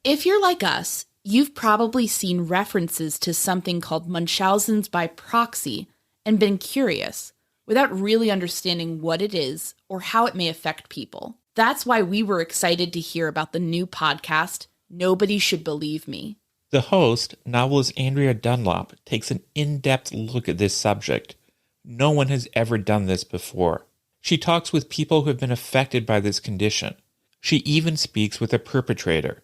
If you're like us, you've probably seen references to something called Munchausen's by proxy and been curious, without really understanding what it is or how it may affect people. That's why we were excited to hear about the new podcast, Nobody Should Believe Me. The host, novelist Andrea Dunlop, takes an in-depth look at this subject. No one has ever done this before. She talks with people who have been affected by this condition. She even speaks with a perpetrator.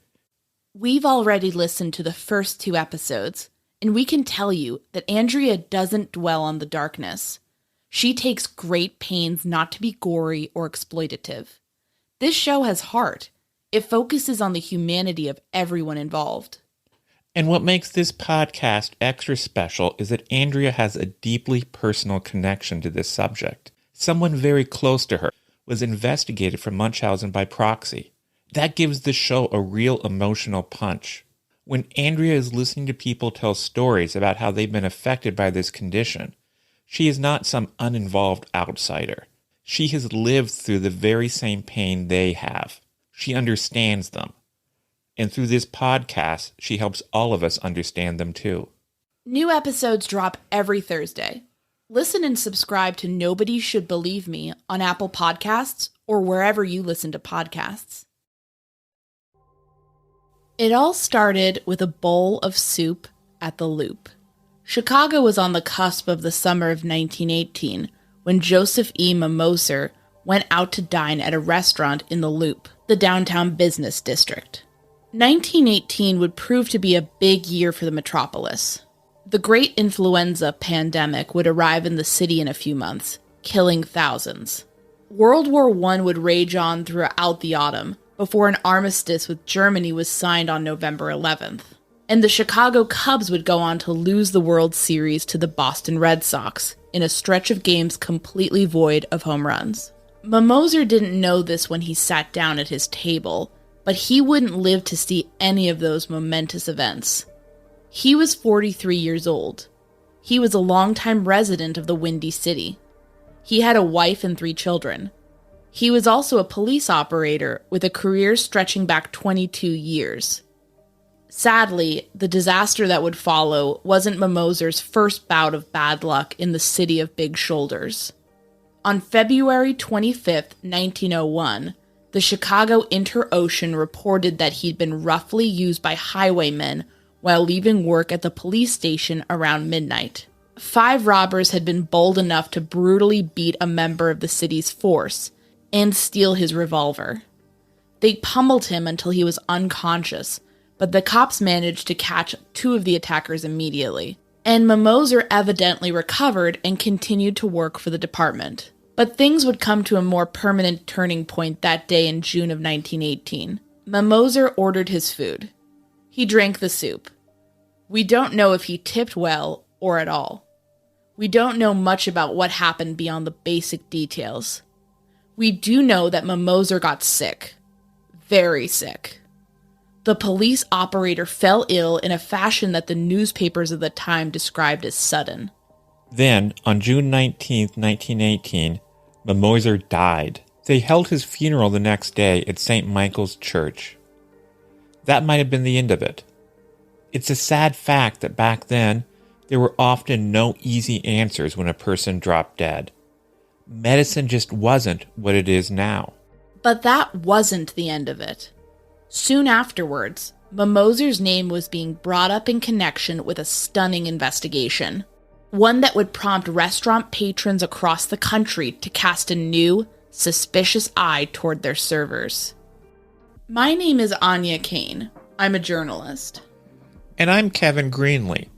We've already listened to the first 2 episodes, and we can tell you that Andrea doesn't dwell on the darkness. She takes great pains not to be gory or exploitative. This show has heart. It focuses on the humanity of everyone involved. And what makes this podcast extra special is that Andrea has a deeply personal connection to this subject. Someone very close to her was investigated for Munchausen by proxy. That gives the show a real emotional punch. When Andrea is listening to people tell stories about how they've been affected by this condition, she is not some uninvolved outsider. She has lived through the very same pain they have. She understands them. And through this podcast, she helps all of us understand them too. New episodes drop every Thursday. Listen and subscribe to Nobody Should Believe Me on Apple Podcasts or wherever you listen to podcasts. It all started with a bowl of soup at the Loop. Chicago was on the cusp of the summer of 1918 when Joseph E. Mimoser went out to dine at a restaurant in the Loop, the downtown business district. 1918 would prove to be a big year for the metropolis. The great influenza pandemic would arrive in the city in a few months, killing thousands. World War I would rage on throughout the autumn, before an armistice with Germany was signed on November 11th. And the Chicago Cubs would go on to lose the World Series to the Boston Red Sox in a stretch of games completely void of home runs. Mimoser didn't know this when he sat down at his table, but he wouldn't live to see any of those momentous events. He was 43 years old. He was a longtime resident of the Windy City. He had a wife and 3 children. He was also a police operator with a career stretching back 22 years. Sadly, the disaster that would follow wasn't Mimoser's first bout of bad luck in the city of big shoulders. On February 25, 1901, the Chicago Inter-Ocean reported that he'd been roughly used by highwaymen while leaving work at the police station around midnight. 5 robbers had been bold enough to brutally beat a member of the city's force and steal his revolver. They pummeled him until he was unconscious, but the cops managed to catch 2 of the attackers immediately. And Mimoser evidently recovered and continued to work for the department. But things would come to a more permanent turning point that day in June of 1918. Mimoser ordered his food. He drank the soup. We don't know if he tipped well or at all. We don't know much about what happened beyond the basic details. We do know that Mimoser got sick. Very sick. The police operator fell ill in a fashion that the newspapers of the time described as sudden. Then, on June 19, 1918, Mimoser died. They held his funeral the next day at St. Michael's Church. That might have been the end of it. It's a sad fact that back then, there were often no easy answers when a person dropped dead. Medicine just wasn't what it is now. But that wasn't the end of it. Soon afterwards, Mimoser's name was being brought up in connection with a stunning investigation. One that would prompt restaurant patrons across the country to cast a new, suspicious eye toward their servers. My name is Áine Cain. I'm a journalist. And I'm Kevin Greenlee.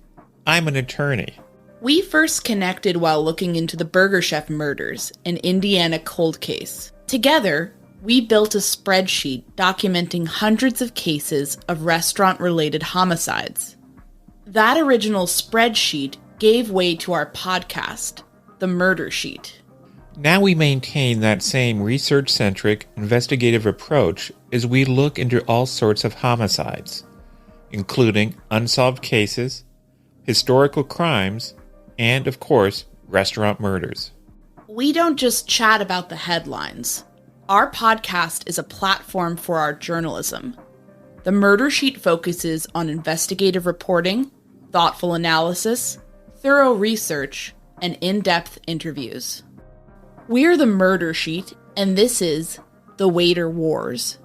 I'm an attorney. We first connected while looking into the Burger Chef murders, an Indiana cold case. Together, we built a spreadsheet documenting hundreds of cases of restaurant-related homicides. That original spreadsheet gave way to our podcast, the MurderSheet. Now we maintain that same research-centric, investigative approach as we look into all sorts of homicides, including unsolved cases, historical crimes, and, of course, restaurant murders. We don't just chat about the headlines. Our podcast is a platform for our journalism. The Murder Sheet focuses on investigative reporting, thoughtful analysis, thorough research, and in-depth interviews. We're the Murder Sheet, and this is The Waiter Wars.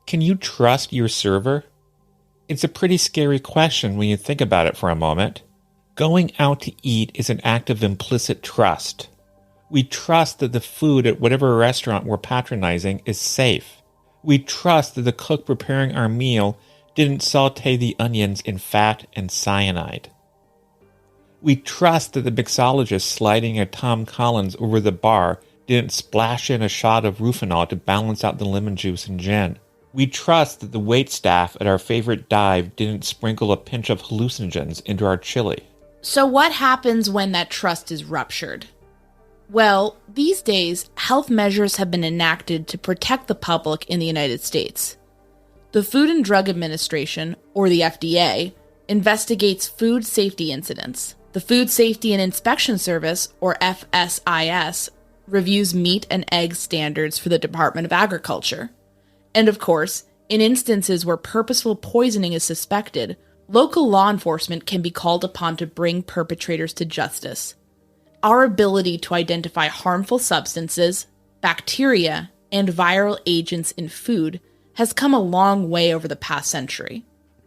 Can you trust your server? It's a pretty scary question when you think about it for a moment. Going out to eat is an act of implicit trust. We trust that the food at whatever restaurant we're patronizing is safe. We trust that the cook preparing our meal didn't saute the onions in fat and cyanide. We trust that the mixologist sliding a Tom Collins over the bar didn't splash in a shot of Rufinol to balance out the lemon juice and gin. We trust that the waitstaff at our favorite dive didn't sprinkle a pinch of hallucinogens into our chili. So what happens when that trust is ruptured? Well, these days, health measures have been enacted to protect the public in the United States. The Food and Drug Administration, or the FDA, investigates food safety incidents. The Food Safety and Inspection Service, or FSIS, reviews meat and egg standards for the Department of Agriculture. And of course, in instances where purposeful poisoning is suspected, local law enforcement can be called upon to bring perpetrators to justice. Our ability to identify harmful substances, bacteria, and viral agents in food has come a long way over the past century.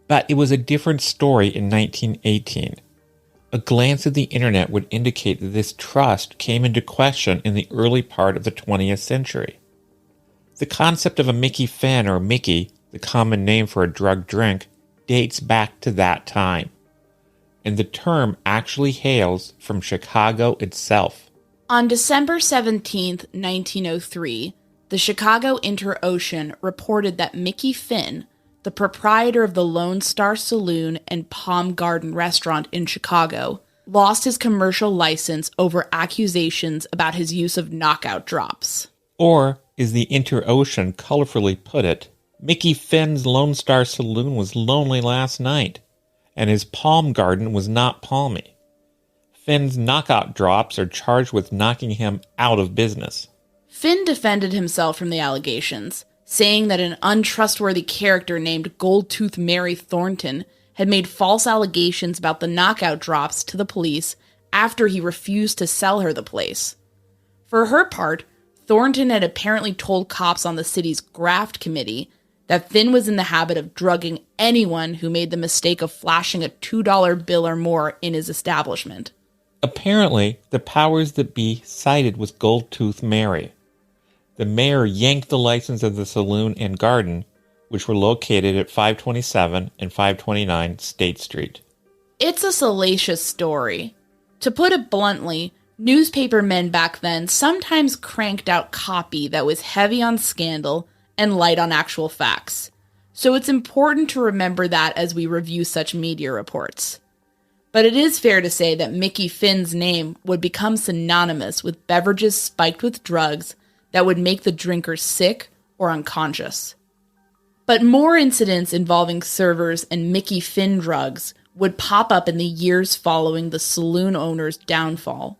But it was a different story in 1918. A glance at the internet would indicate that this trust came into question in the early part of the 20th century. The concept of a Mickey Finn, or Mickey, the common name for a drugged drink, dates back to that time. And the term actually hails from Chicago itself. On December 17, 1903, the Chicago Inter-Ocean reported that Mickey Finn, the proprietor of the Lone Star Saloon and Palm Garden restaurant in Chicago, lost his commercial license over accusations about his use of knockout drops. Or, as the Inter-Ocean colorfully put it, Mickey Finn's Lone Star Saloon was lonely last night, and his Palm Garden was not palmy. Finn's knockout drops are charged with knocking him out of business. Finn defended himself from the allegations, saying that an untrustworthy character named Gold-Tooth Mary Thornton had made false allegations about the knockout drops to the police after he refused to sell her the place. For her part, Thornton had apparently told cops on the city's graft committee that Finn was in the habit of drugging anyone who made the mistake of flashing a $2 bill or more in his establishment. Apparently, the powers that be sided with Gold-Tooth Mary. The mayor yanked the license of the saloon and garden, which were located at 527 and 529 State Street. It's a salacious story. To put it bluntly, newspaper men back then sometimes cranked out copy that was heavy on scandal and light on actual facts. So it's important to remember that as we review such media reports. But it is fair to say that Mickey Finn's name would become synonymous with beverages spiked with drugs that would make the drinker sick or unconscious. But more incidents involving servers and Mickey Finn drugs would pop up in the years following the saloon owner's downfall.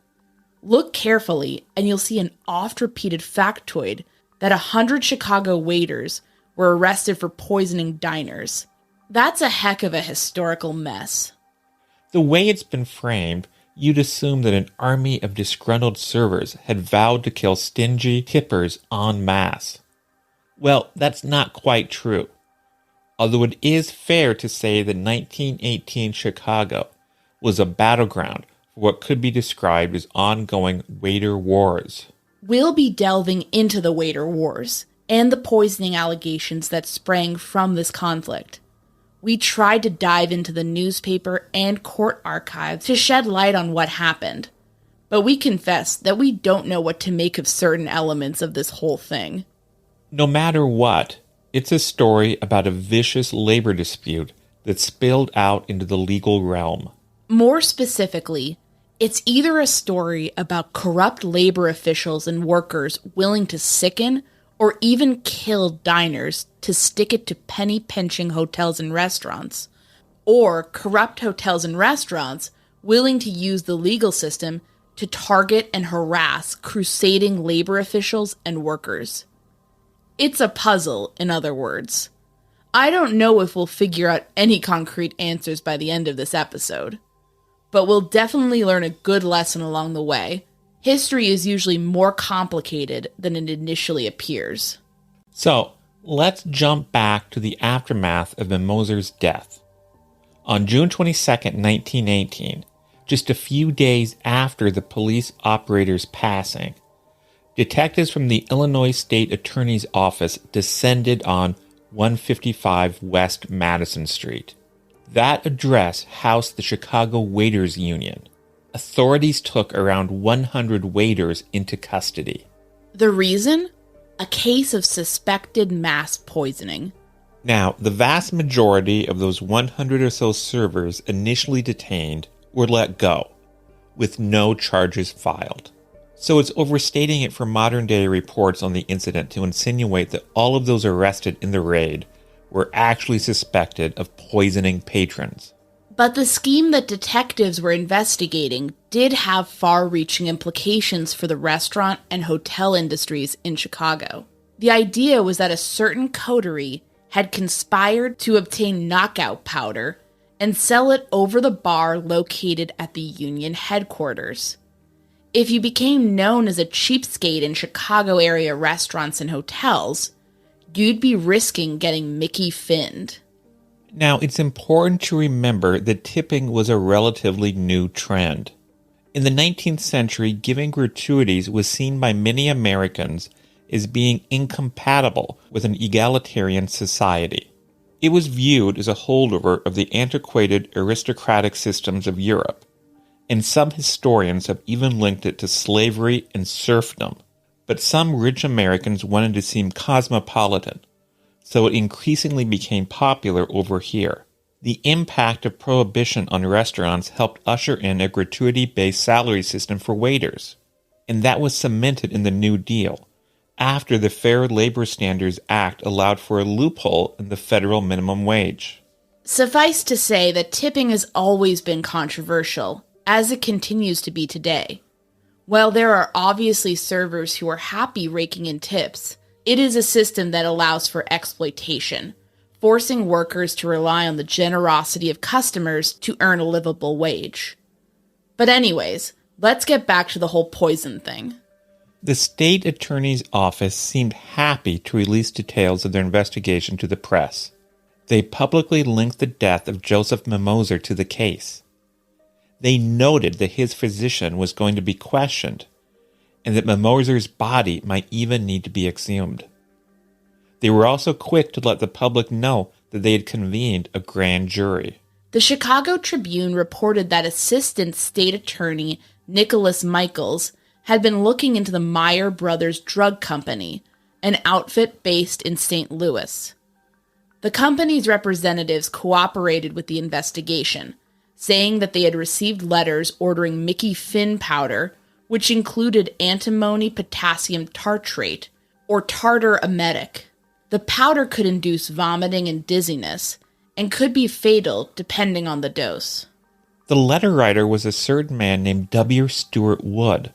Look carefully, and you'll see an oft-repeated factoid that 100 Chicago waiters were arrested for poisoning diners. That's a heck of a historical mess. The way it's been framed, you'd assume that an army of disgruntled servers had vowed to kill stingy tippers en masse. Well, that's not quite true. Although it is fair to say that 1918 Chicago was a battleground for what could be described as ongoing waiter wars. We'll be delving into the waiter wars and the poisoning allegations that sprang from this conflict. We tried to dive into the newspaper and court archives to shed light on what happened, but we confess that we don't know what to make of certain elements of this whole thing. No matter what, it's a story about a vicious labor dispute that spilled out into the legal realm. More specifically, it's either a story about corrupt labor officials and workers willing to sicken or even kill diners to stick it to penny-pinching hotels and restaurants, or corrupt hotels and restaurants willing to use the legal system to target and harass crusading labor officials and workers. It's a puzzle, in other words. I don't know if we'll figure out any concrete answers by the end of this episode, but we'll definitely learn a good lesson along the way. History is usually more complicated than it initially appears. So, let's jump back to the aftermath of Moser's death. On June 22, 1918, just a few days after the police operator's passing, detectives from the Illinois State Attorney's Office descended on 155 West Madison Street. That address housed the Chicago Waiters Union. Authorities took around 100 waiters into custody. The reason? A case of suspected mass poisoning. Now, the vast majority of those 100 or so servers initially detained were let go, with no charges filed. So it's overstating it for modern-day reports on the incident to insinuate that all of those arrested in the raid were actually suspected of poisoning patrons. But the scheme that detectives were investigating did have far-reaching implications for the restaurant and hotel industries in Chicago. The idea was that a certain coterie had conspired to obtain knockout powder and sell it over the bar located at the Union headquarters. If you became known as a cheapskate in Chicago area restaurants and hotels, you'd be risking getting Mickey Finned. Now, it's important to remember that tipping was a relatively new trend. In the 19th century, giving gratuities was seen by many Americans as being incompatible with an egalitarian society. It was viewed as a holdover of the antiquated aristocratic systems of Europe, and some historians have even linked it to slavery and serfdom. But some rich Americans wanted to seem cosmopolitan, so it increasingly became popular over here. The impact of prohibition on restaurants helped usher in a gratuity-based salary system for waiters, and that was cemented in the New Deal, after the Fair Labor Standards Act allowed for a loophole in the federal minimum wage. Suffice to say that tipping has always been controversial, as it continues to be today. While there are obviously servers who are happy raking in tips, it is a system that allows for exploitation, forcing workers to rely on the generosity of customers to earn a livable wage. But anyways, let's get back to the whole poison thing. The state attorney's office seemed happy to release details of their investigation to the press. They publicly linked the death of Joseph Moser to the case. They noted that his physician was going to be questioned, and that Moser's body might even need to be exhumed. They were also quick to let the public know that they had convened a grand jury. The Chicago Tribune reported that Assistant State Attorney Nicholas Michaels had been looking into the Meyer Brothers Drug Company, an outfit based in St. Louis. The company's representatives cooperated with the investigation, saying that they had received letters ordering Mickey Finn powder, which included antimony potassium tartrate, or tartar emetic. The powder could induce vomiting and dizziness, and could be fatal depending on the dose. The letter writer was a certain man named W. Stewart Wood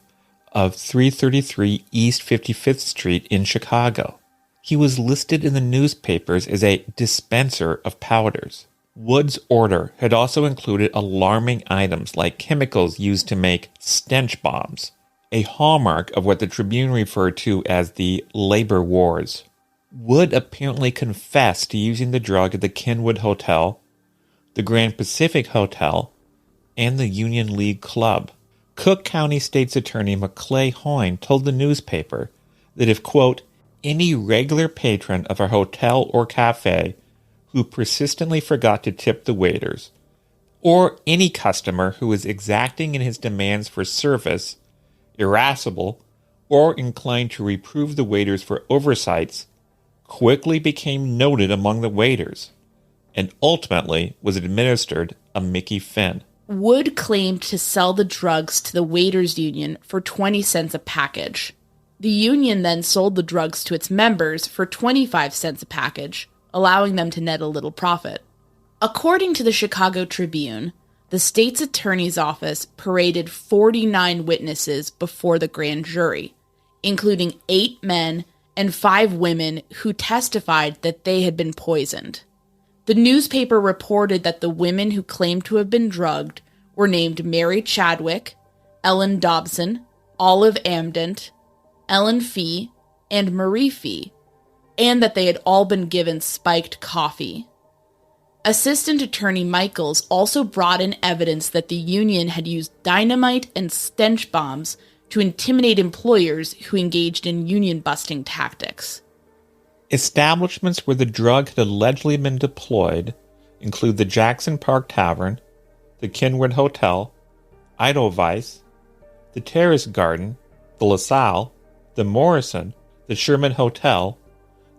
of 333 East 55th Street in Chicago. He was listed in the newspapers as a dispenser of powders. Wood's order had also included alarming items like chemicals used to make stench bombs, a hallmark of what the Tribune referred to as the labor wars. Wood apparently confessed to using the drug at the Kenwood Hotel, the Grand Pacific Hotel, and the Union League Club. Cook County State's Attorney Maclay Hoyne told the newspaper that if, quote, any regular patron of a hotel or cafe who persistently forgot to tip the waiters, or any customer who was exacting in his demands for service, irascible, or inclined to reprove the waiters for oversights, quickly became noted among the waiters, and ultimately was administered a Mickey Finn. Wood claimed to sell the drugs to the waiters' union for 20 cents a package. The union then sold the drugs to its members for 25 cents a package, allowing them to net a little profit. According to the Chicago Tribune, the state's attorney's office paraded 49 witnesses before the grand jury, including 8 men and 5 women who testified that they had been poisoned. The newspaper reported that the women who claimed to have been drugged were named Mary Chadwick, Ellen Dobson, Olive Amdent, Ellen Fee, and Marie Fee, and that they had all been given spiked coffee. Assistant Attorney Michaels also brought in evidence that the union had used dynamite and stench bombs to intimidate employers who engaged in union-busting tactics. Establishments where the drug had allegedly been deployed include the Jackson Park Tavern, the Kinwood Hotel, Edelweiss, the Terrace Garden, the LaSalle, the Morrison, the Sherman Hotel,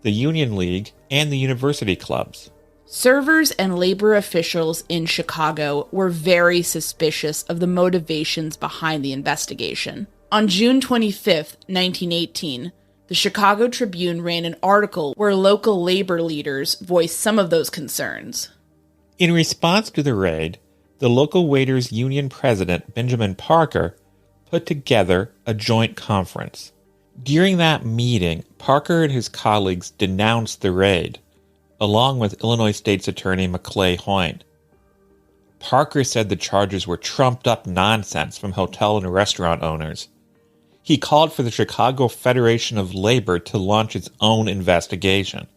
the Union League, and the University Clubs. Servers and labor officials in Chicago were very suspicious of the motivations behind the investigation. On June 25, 1918, the Chicago Tribune ran an article where local labor leaders voiced some of those concerns. In response to the raid, the local waiters' union president, Benjamin Parker, put together a joint conference. During that meeting, Parker and his colleagues denounced the raid, along with Illinois State's Attorney Maclay Hoyne. Parker said the charges were trumped-up nonsense from hotel and restaurant owners. He called for the Chicago Federation of Labor to launch its own investigation.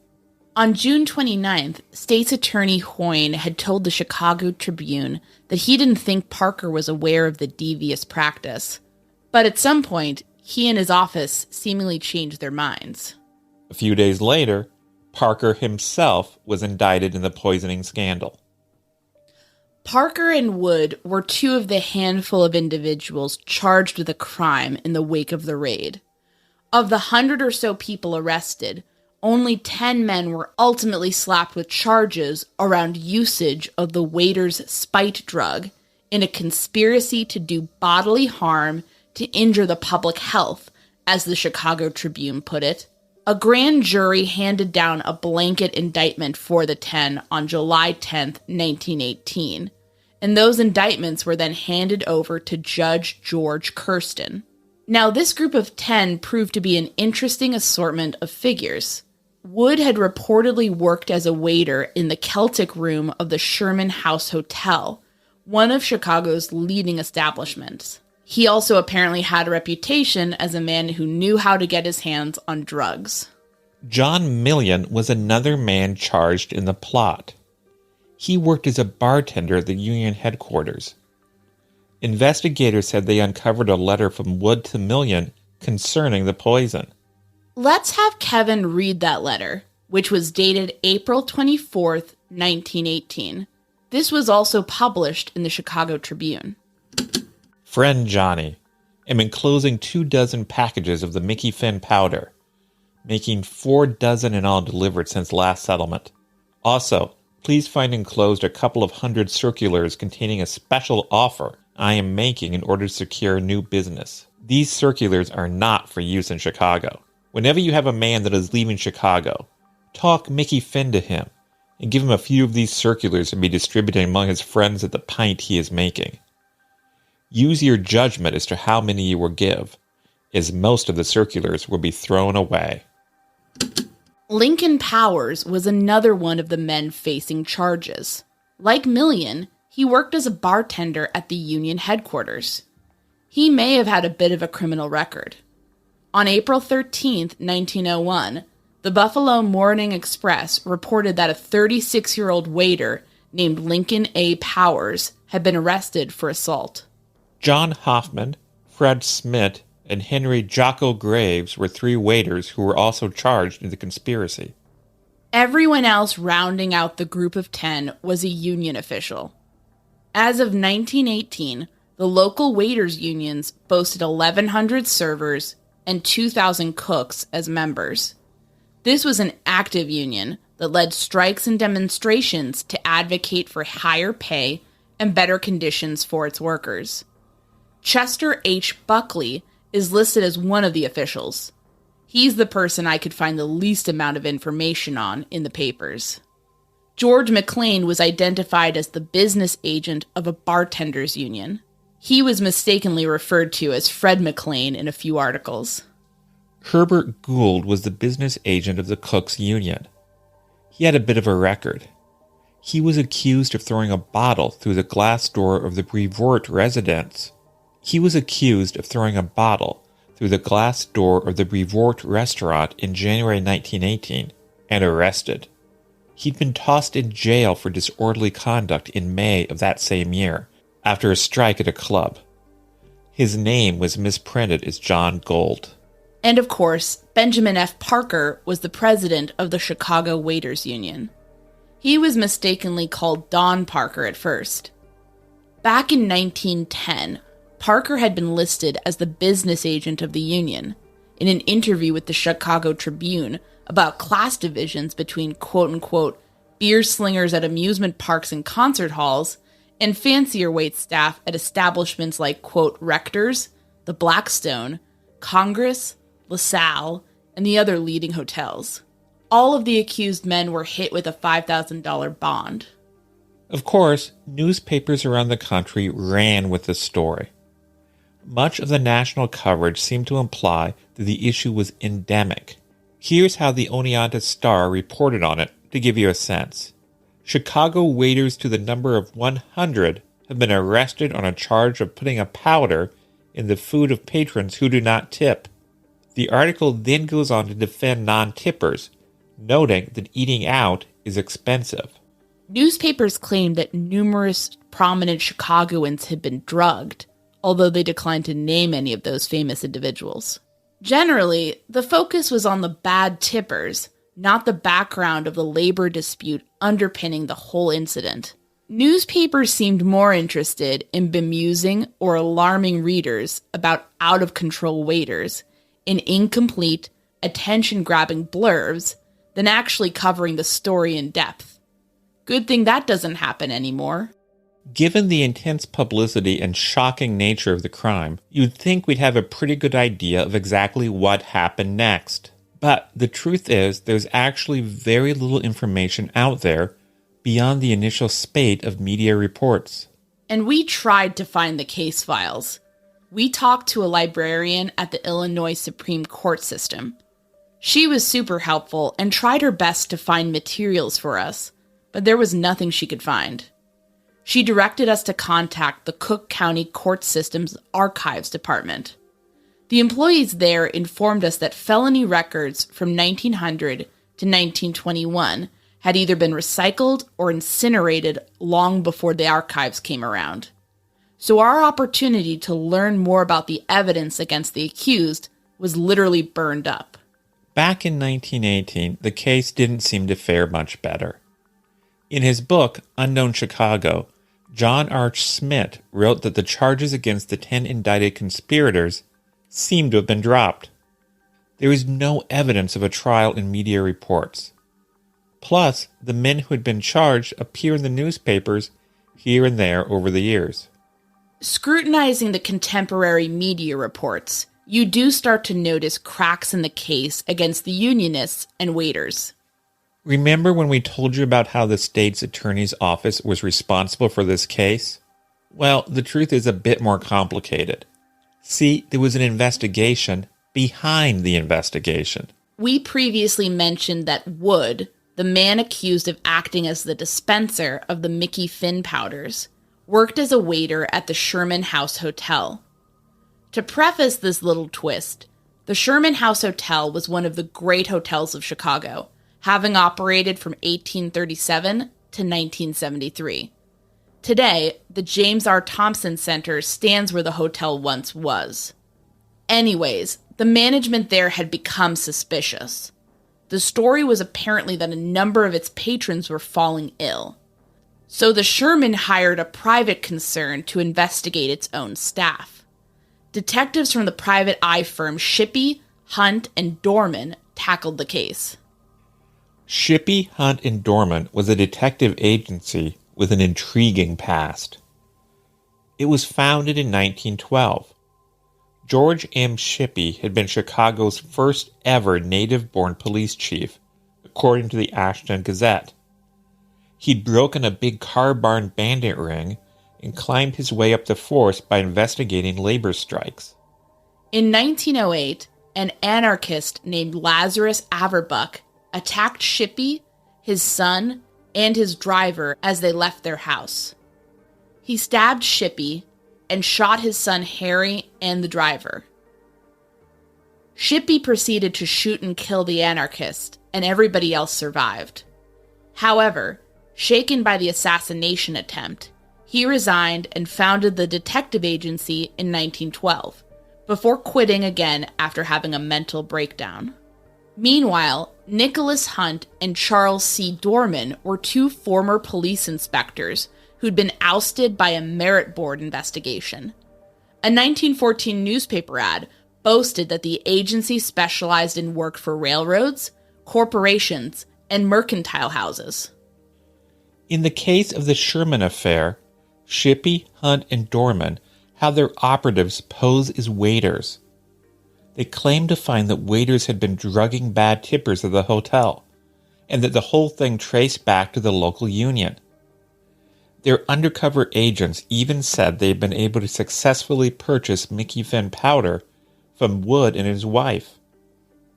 On June 29th, State's Attorney Hoyne had told the Chicago Tribune that he didn't think Parker was aware of the devious practice. But at some point, he and his office seemingly changed their minds. A few days later, Parker himself was indicted in the poisoning scandal. Parker and Wood were 2 of the handful of individuals charged with a crime in the wake of the raid. Of the 100 or so people arrested, only 10 men were ultimately slapped with charges around usage of the waiter's spite drug in a conspiracy to do bodily harm to injure the public health, as the Chicago Tribune put it. A grand jury handed down a blanket indictment for the 10 on July 10, 1918, and those indictments were then handed over to Judge George Kirsten. Now, this group of 10 proved to be an interesting assortment of figures. Wood had reportedly worked as a waiter in the Celtic Room of the Sherman House Hotel, one of Chicago's leading establishments. He also apparently had a reputation as a man who knew how to get his hands on drugs. John Millian was another man charged in the plot. He worked as a bartender at the union headquarters. Investigators said they uncovered a letter from Wood to Millian concerning the poison. Let's have Kevin read that letter, which was dated April 24th, 1918. This was also published in the Chicago Tribune. Friend Johnny, am enclosing 24 packages of the Mickey Finn powder, making 4 dozen in all delivered since last settlement. Also, please find enclosed a couple of 100 circulars containing a special offer I am making in order to secure new business. These circulars are not for use in Chicago. Whenever you have a man that is leaving Chicago, talk Mickey Finn to him and give him a few of these circulars to be distributed among his friends at the pint he is making. Use your judgment as to how many you will give, as most of the circulars will be thrown away. Lincoln Powers was another one of the men facing charges. Like Millian, he worked as a bartender at the union headquarters. He may have had a bit of a criminal record. On April 13, 1901, the Buffalo Morning Express reported that a 36-year-old waiter named Lincoln A. Powers had been arrested for assault. John Hoffman, Fred Smith, and Henry Jocko Graves were 3 waiters who were also charged in the conspiracy. Everyone else rounding out the group of 10 was a union official. As of 1918, the local waiters' unions boasted 1,100 servers and 2,000 cooks as members. This was an active union that led strikes and demonstrations to advocate for higher pay and better conditions for its workers. Chester H. Buckley is listed as one of the officials. He's the person I could find the least amount of information on in the papers. George McLean was identified as the business agent of a bartenders union. He was mistakenly referred to as Fred McLean in a few articles. Herbert Gould was the business agent of the Cooks Union. He had a bit of a record. He was accused of throwing a bottle through the glass door of the Brevoort residence. Restaurant in January 1918 and arrested. He'd been tossed in jail for disorderly conduct in May of that same year, after a strike at a club. His name was misprinted as John Gould. And of course, Benjamin F. Parker was the president of the Chicago Waiters Union. He was mistakenly called Don Parker at first. Back in 1910, Parker had been listed as the business agent of the union in an interview with the Chicago Tribune about class divisions between quote-unquote beer slingers at amusement parks and concert halls and fancier wait staff at establishments like, quote, Rector's, the Blackstone, Congress, LaSalle, and the other leading hotels. All of the accused men were hit with a $5,000 bond. Of course, newspapers around the country ran with the story. Much of the national coverage seemed to imply that the issue was endemic. Here's how the Oneonta Star reported on it to give you a sense. Chicago waiters to the number of 100 have been arrested on a charge of putting a powder in the food of patrons who do not tip. The article then goes on to defend non-tippers, noting that eating out is expensive. Newspapers claimed that numerous prominent Chicagoans had been drugged, although they declined to name any of those famous individuals. Generally, the focus was on the bad tippers, not the background of the labor dispute underpinning the whole incident. Newspapers seemed more interested in bemusing or alarming readers about out-of-control waiters in incomplete, attention-grabbing blurbs than actually covering the story in depth. Good thing that doesn't happen anymore. Given the intense publicity and shocking nature of the crime, you'd think we'd have a pretty good idea of exactly what happened next. But the truth is, there's actually very little information out there beyond the initial spate of media reports. And we tried to find the case files. We talked to a librarian at the Illinois Supreme Court system. She was super helpful and tried her best to find materials for us, but there was nothing she could find. She directed us to contact the Cook County Court System's Archives Department. The employees there informed us that felony records from 1900 to 1921 had either been recycled or incinerated long before the archives came around. So our opportunity to learn more about the evidence against the accused was literally burned up. Back in 1918, the case didn't seem to fare much better. In his book, Unknown Chicago, John Arch Smith wrote that the charges against the 10 indicted conspirators seemed to have been dropped. There is no evidence of a trial in media reports. Plus, the men who had been charged appear in the newspapers here and there over the years. Scrutinizing the contemporary media reports, you do start to notice cracks in the case against the unionists and waiters. Remember when we told you about how the state's attorney's office was responsible for this case? Well, the truth is a bit more complicated. See, there was an investigation behind the investigation. We previously mentioned that Wood, the man accused of acting as the dispenser of the Mickey Finn powders, worked as a waiter at the Sherman House Hotel. To preface this little twist, the Sherman House Hotel was one of the great hotels of Chicago, having operated from 1837 to 1973. Today, the James R. Thompson Center stands where the hotel once was. Anyways, the management there had become suspicious. The story was apparently that a number of its patrons were falling ill. So the Sherman hired a private concern to investigate its own staff. Detectives from the private eye firm Shippey, Hunt, and Dorman tackled the case. Shippey, Hunt, and Dorman was a detective agency with an intriguing past. It was founded in 1912. George M. Shippey had been Chicago's first ever native-born police chief, according to the Ashton Gazette. He'd broken a big car barn bandit ring and climbed his way up the force by investigating labor strikes. In 1908, an anarchist named Lazarus Averbuck attacked Shippey, his son, and his driver as they left their house. He stabbed Shippey and shot his son Harry and the driver. Shippey proceeded to shoot and kill the anarchist, and everybody else survived. However, shaken by the assassination attempt, he resigned and founded the detective agency in 1912, before quitting again after having a mental breakdown. Meanwhile, Nicholas Hunt and Charles C. Dorman were two former police inspectors who'd been ousted by a merit board investigation. A 1914 newspaper ad boasted that the agency specialized in work for railroads, corporations, and mercantile houses. In the case of the Sherman affair, Shippey, Hunt, and Dorman had their operatives pose as waiters. They claimed to find that waiters had been drugging bad tippers at the hotel, and that the whole thing traced back to the local union. Their undercover agents even said they had been able to successfully purchase Mickey Finn powder from Wood and his wife.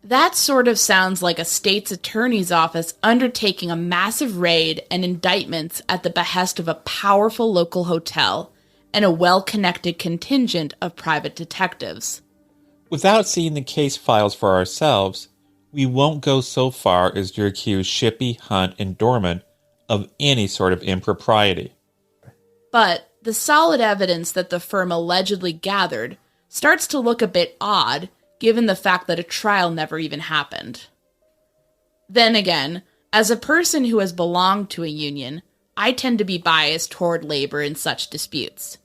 That sort of sounds like a state's attorney's office undertaking a massive raid and indictments at the behest of a powerful local hotel and a well-connected contingent of private detectives. Without seeing the case files for ourselves, we won't go so far as to accuse Shippey, Hunt, and Dorman of any sort of impropriety. But the solid evidence that the firm allegedly gathered starts to look a bit odd, given the fact that a trial never even happened. Then again, as a person who has belonged to a union, I tend to be biased toward labor in such disputes.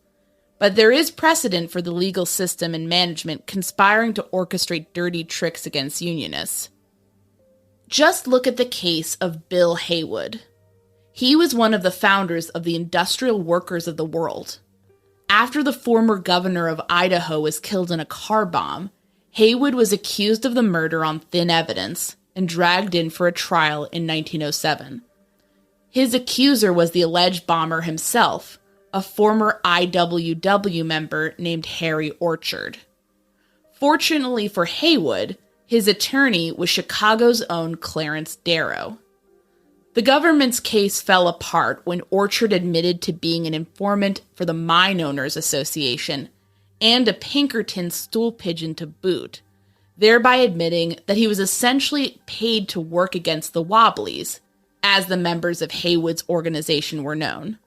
But there is precedent for the legal system and management conspiring to orchestrate dirty tricks against unionists. Just look at the case of Bill Haywood. He was one of the founders of the Industrial Workers of the World. After the former governor of Idaho was killed in a car bomb, Haywood was accused of the murder on thin evidence and dragged in for a trial in 1907. His accuser was the alleged bomber himself, a former IWW member named Harry Orchard. Fortunately for Haywood, his attorney was Chicago's own Clarence Darrow. The government's case fell apart when Orchard admitted to being an informant for the Mine Owners Association and a Pinkerton stool pigeon to boot, thereby admitting that he was essentially paid to work against the Wobblies, as the members of Haywood's organization were known.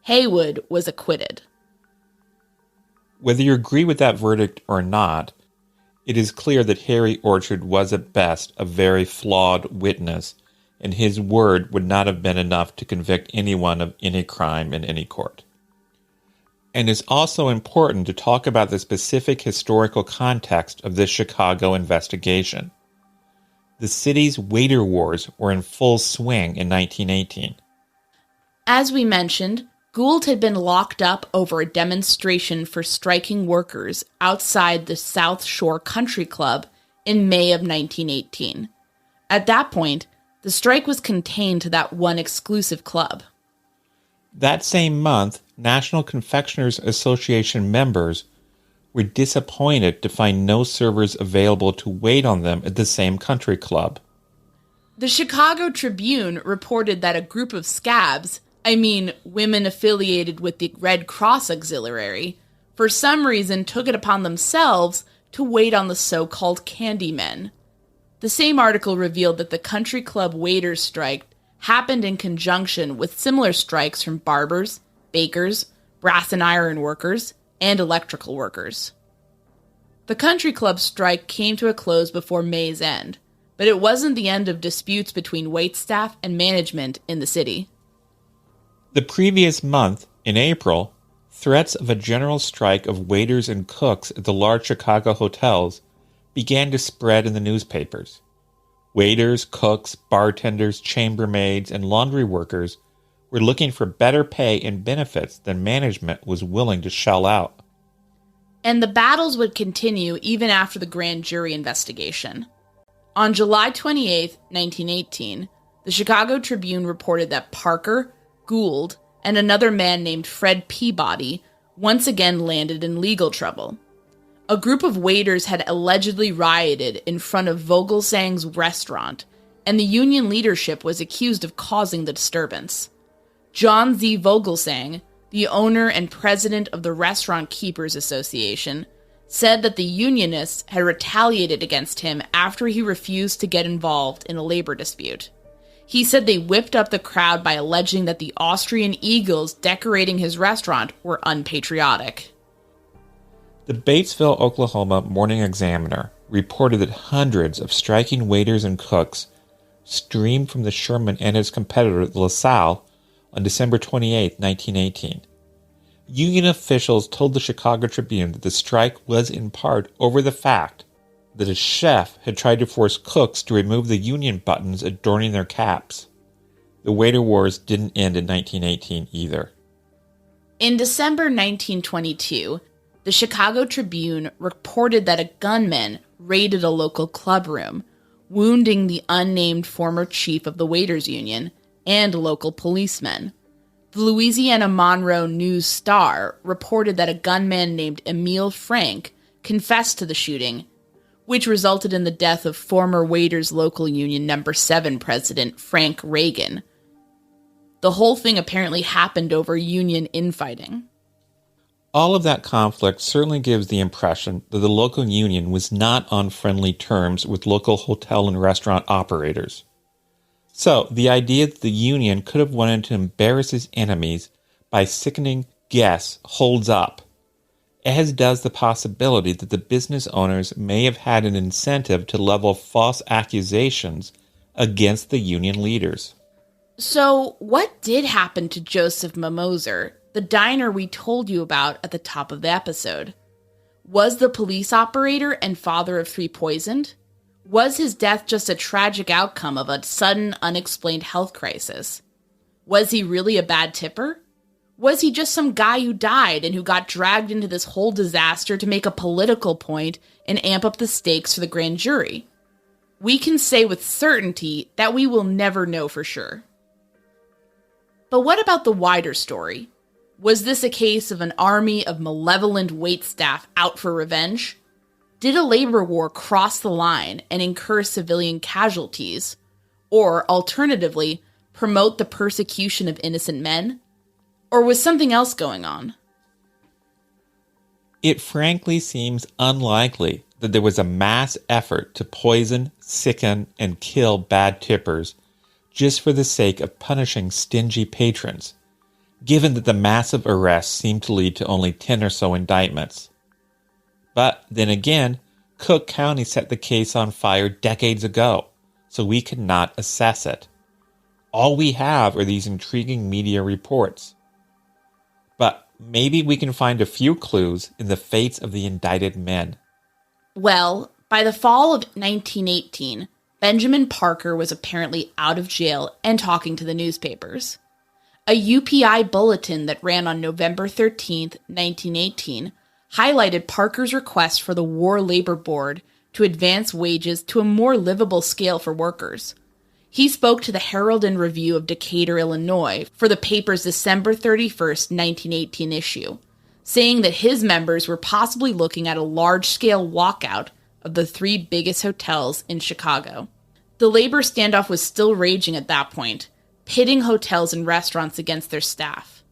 Haywood was acquitted. Whether you agree with that verdict or not, it is clear that Harry Orchard was at best a very flawed witness, and his word would not have been enough to convict anyone of any crime in any court. And it's also important to talk about the specific historical context of this Chicago investigation. The city's waiter wars were in full swing in 1918. As we mentioned, Gould had been locked up over a demonstration for striking workers outside the South Shore Country Club in May of 1918. At that point, the strike was contained to that one exclusive club. That same month, National Confectioners Association members were disappointed to find no servers available to wait on them at the same country club. The Chicago Tribune reported that a group of scabs, women affiliated with the Red Cross Auxiliary, for some reason took it upon themselves to wait on the so-called Candymen. The same article revealed that the country club waiters' strike happened in conjunction with similar strikes from barbers, bakers, brass and iron workers, and electrical workers. The country club strike came to a close before May's end, but it wasn't the end of disputes between waitstaff and management in the city. The previous month, in April, threats of a general strike of waiters and cooks at the large Chicago hotels began to spread in the newspapers. Waiters, cooks, bartenders, chambermaids, and laundry workers were looking for better pay and benefits than management was willing to shell out. And the battles would continue even after the grand jury investigation. On July 28, 1918, the Chicago Tribune reported that Parker, Gould, and another man named Fred Peabody once again landed in legal trouble. A group of waiters had allegedly rioted in front of Vogelsang's restaurant, and the union leadership was accused of causing the disturbance. John Z. Vogelsang, the owner and president of the Restaurant Keepers Association, said that the Unionists had retaliated against him after he refused to get involved in a labor dispute. He said they whipped up the crowd by alleging that the Austrian eagles decorating his restaurant were unpatriotic. The Batesville, Oklahoma Morning Examiner reported that hundreds of striking waiters and cooks streamed from the Sherman and its competitor, LaSalle, on December 28, 1918. Union officials told the Chicago Tribune that the strike was in part over the fact that a chef had tried to force cooks to remove the Union buttons adorning their caps. The waiter wars didn't end in 1918 either. In December 1922, the Chicago Tribune reported that a gunman raided a local clubroom, wounding the unnamed former chief of the Waiters Union and local policemen. The Louisiana Monroe News-Star reported that a gunman named Emile Frank confessed to the shooting, which resulted in the death of former Waiters Local Union No. 7 president Frank Reagan. The whole thing apparently happened over union infighting. All of that conflict certainly gives the impression that the local union was not on friendly terms with local hotel and restaurant operators. So, the idea that the union could have wanted to embarrass its enemies by sickening guests holds up, as does the possibility that the business owners may have had an incentive to level false accusations against the union leaders. So, what did happen to Joseph Mimoser, the diner we told you about at the top of the episode? Was the police operator and father of three poisoned? Was his death just a tragic outcome of a sudden, unexplained health crisis? Was he really a bad tipper? Was he just some guy who died and who got dragged into this whole disaster to make a political point and amp up the stakes for the grand jury? We can say with certainty that we will never know for sure. But what about the wider story? Was this a case of an army of malevolent waitstaff out for revenge? Did a labor war cross the line and incur civilian casualties? Or, alternatively, promote the persecution of innocent men? Or was something else going on? It frankly seems unlikely that there was a mass effort to poison, sicken, and kill bad tippers just for the sake of punishing stingy patrons, given that the massive arrests seemed to lead to only 10 or so indictments. But then again, Cook County set the case on fire decades ago, so we could not assess it. All we have are these intriguing media reports. But maybe we can find a few clues in the fates of the indicted men. Well, by the fall of 1918, Benjamin Parker was apparently out of jail and talking to the newspapers. A UPI bulletin that ran on November 13, 1918, highlighted Parker's request for the War Labor Board to advance wages to a more livable scale for workers. He spoke to the Herald and Review of Decatur, Illinois, for the paper's December 31, 1918 issue, saying that his members were possibly looking at a large-scale walkout of the three biggest hotels in Chicago. The labor standoff was still raging at that point, pitting hotels and restaurants against their staff.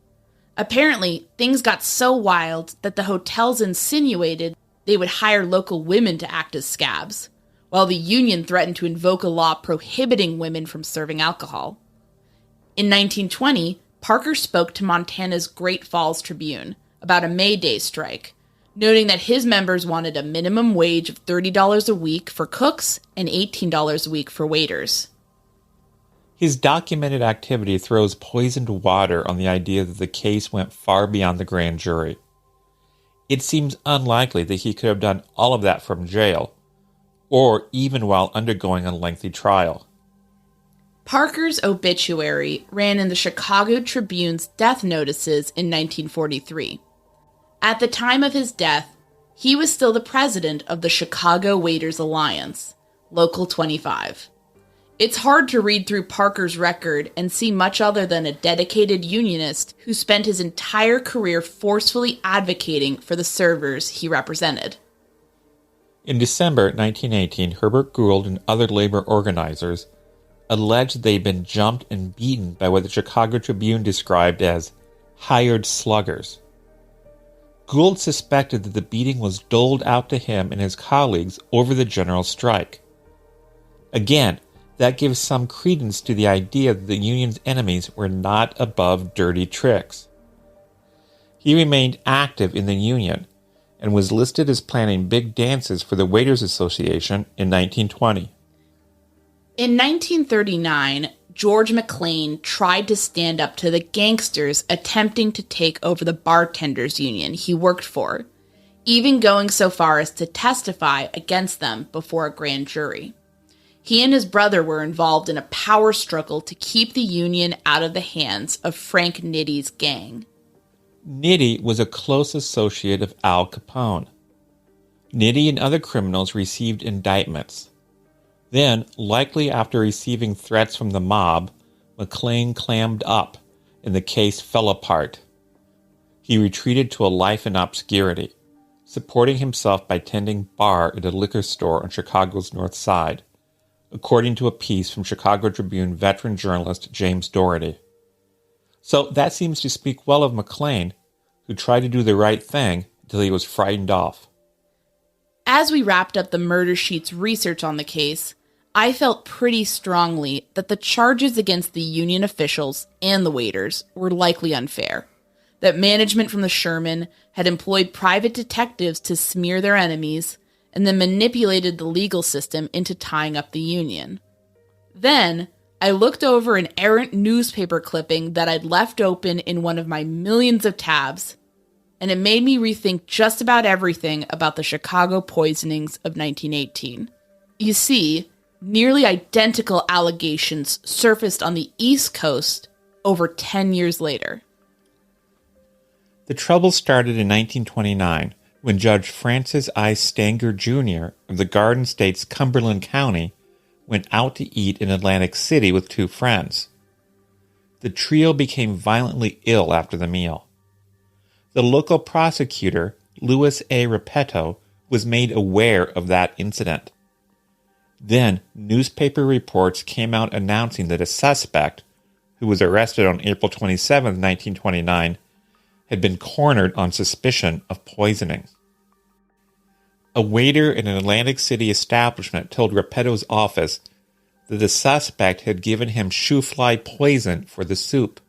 Apparently, things got so wild that the hotels insinuated they would hire local women to act as scabs, while the union threatened to invoke a law prohibiting women from serving alcohol. In 1920, Parker spoke to Montana's Great Falls Tribune about a May Day strike, noting that his members wanted a minimum wage of $30 a week for cooks and $18 a week for waiters. His documented activity throws poisoned water on the idea that the case went far beyond the grand jury. It seems unlikely that he could have done all of that from jail, or even while undergoing a lengthy trial. Parker's obituary ran in the Chicago Tribune's death notices in 1943. At the time of his death, he was still the president of the Chicago Waiters Alliance, Local 25. It's hard to read through Parker's record and see much other than a dedicated unionist who spent his entire career forcefully advocating for the servers he represented. In December 1918, Herbert Gould and other labor organizers alleged they'd been jumped and beaten by what the Chicago Tribune described as hired sluggers. Gould suspected that the beating was doled out to him and his colleagues over the general strike. Again, that gives some credence to the idea that the union's enemies were not above dirty tricks. He remained active in the union and was listed as planning big dances for the Waiters Association in 1920. In 1939, George McLean tried to stand up to the gangsters attempting to take over the bartenders union he worked for, even going so far as to testify against them before a grand jury. He and his brother were involved in a power struggle to keep the union out of the hands of Frank Nitty's gang. Nitty was a close associate of Al Capone. Nitty and other criminals received indictments. Then, likely after receiving threats from the mob, McLean clammed up, and the case fell apart. He retreated to a life in obscurity, supporting himself by tending bar at a liquor store on Chicago's North Side, according to a piece from Chicago Tribune veteran journalist James Doherty. So that seems to speak well of McLean, who tried to do the right thing until he was frightened off. As we wrapped up the MurderSheet's research on the case, I felt pretty strongly that the charges against the union officials and the waiters were likely unfair, that management from the Sherman had employed private detectives to smear their enemies, and then manipulated the legal system into tying up the union. Then, I looked over an errant newspaper clipping that I'd left open in one of my millions of tabs, and it made me rethink just about everything about the Chicago poisonings of 1918. You see, nearly identical allegations surfaced on the East Coast over 10 years later. The trouble started in 1929, when Judge Francis I. Stanger Jr. of the Garden State's Cumberland County went out to eat in Atlantic City with two friends. The trio became violently ill after the meal. The local prosecutor, Louis A. Repetto, was made aware of that incident. Then, newspaper reports came out announcing that a suspect, who was arrested on April 27, 1929, had been cornered on suspicion of poisoning. A waiter in an Atlantic City establishment told Repetto's office that the suspect had given him shoe-fly poison for the soup.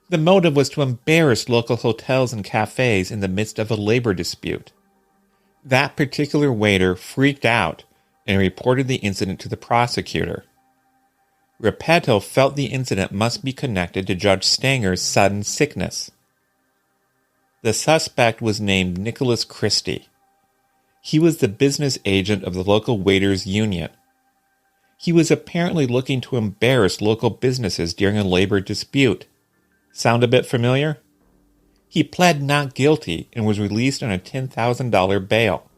The motive was to embarrass local hotels and cafes in the midst of a labor dispute. That particular waiter freaked out and reported the incident to the prosecutor. Repetto felt the incident must be connected to Judge Stanger's sudden sickness. The suspect was named Nicholas Christie. He was the business agent of the local waiters' union. He was apparently looking to embarrass local businesses during a labor dispute. Sound a bit familiar? He pled not guilty and was released on a $10,000 bail.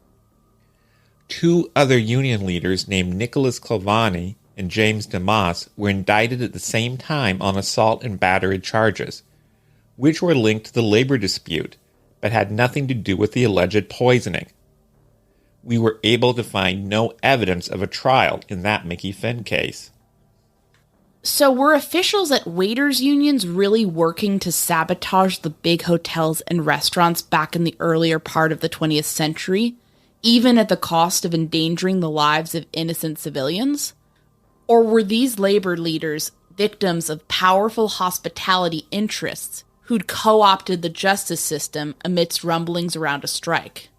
Two other union leaders named Nicholas Clavani and James DeMoss were indicted at the same time on assault and battery charges, which were linked to the labor dispute, but had nothing to do with the alleged poisoning. We were able to find no evidence of a trial in that Mickey Finn case. So were officials at waiters' unions really working to sabotage the big hotels and restaurants back in the earlier part of the 20th century, even at the cost of endangering the lives of innocent civilians? Or were these labor leaders victims of powerful hospitality interests who'd co-opted the justice system amidst rumblings around a strike.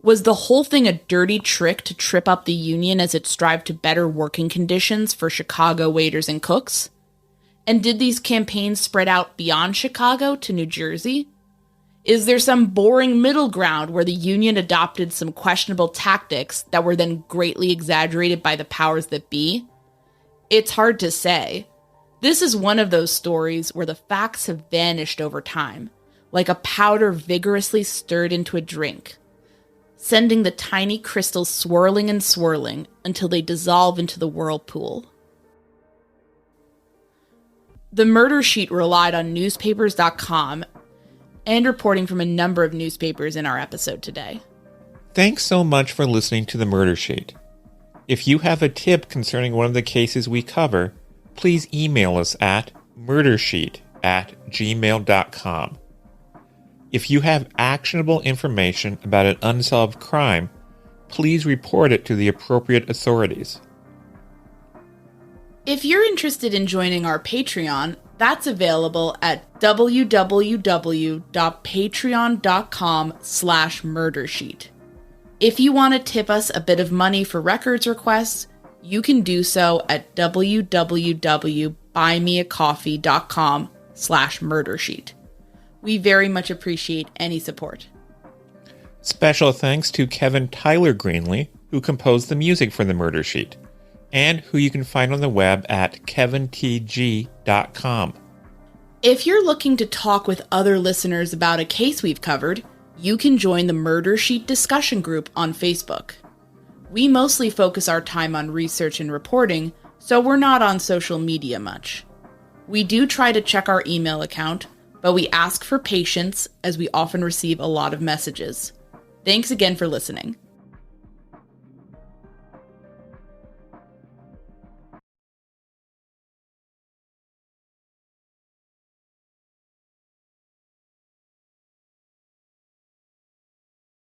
Was the whole thing a dirty trick to trip up the union as it strived to better working conditions for Chicago waiters and cooks? And did these campaigns spread out beyond Chicago to New Jersey? Is there some boring middle ground where the union adopted some questionable tactics that were then greatly exaggerated by the powers that be? It's hard to say. This is one of those stories where the facts have vanished over time, like a powder vigorously stirred into a drink, sending the tiny crystals swirling and swirling until they dissolve into the whirlpool. The Murder Sheet relied on newspapers.com and reporting from a number of newspapers in our episode today. Thanks so much for listening to the Murder Sheet. If you have a tip concerning one of the cases we cover, please email us at murdersheet@gmail.com. If you have actionable information about an unsolved crime, please report it to the appropriate authorities. If you're interested in joining our Patreon, that's available at www.patreon.com/murdersheet. If you want to tip us a bit of money for records requests, you can do so at www.buymeacoffee.com/murdersheet. We very much appreciate any support. Special thanks to Kevin Greenlee, who composed the music for the Murder Sheet, and who you can find on the web at kevintg.com. If you're looking to talk with other listeners about a case we've covered, you can join the Murder Sheet discussion group on Facebook. We mostly focus our time on research and reporting, so we're not on social media much. We do try to check our email account, but we ask for patience as we often receive a lot of messages. Thanks again for listening.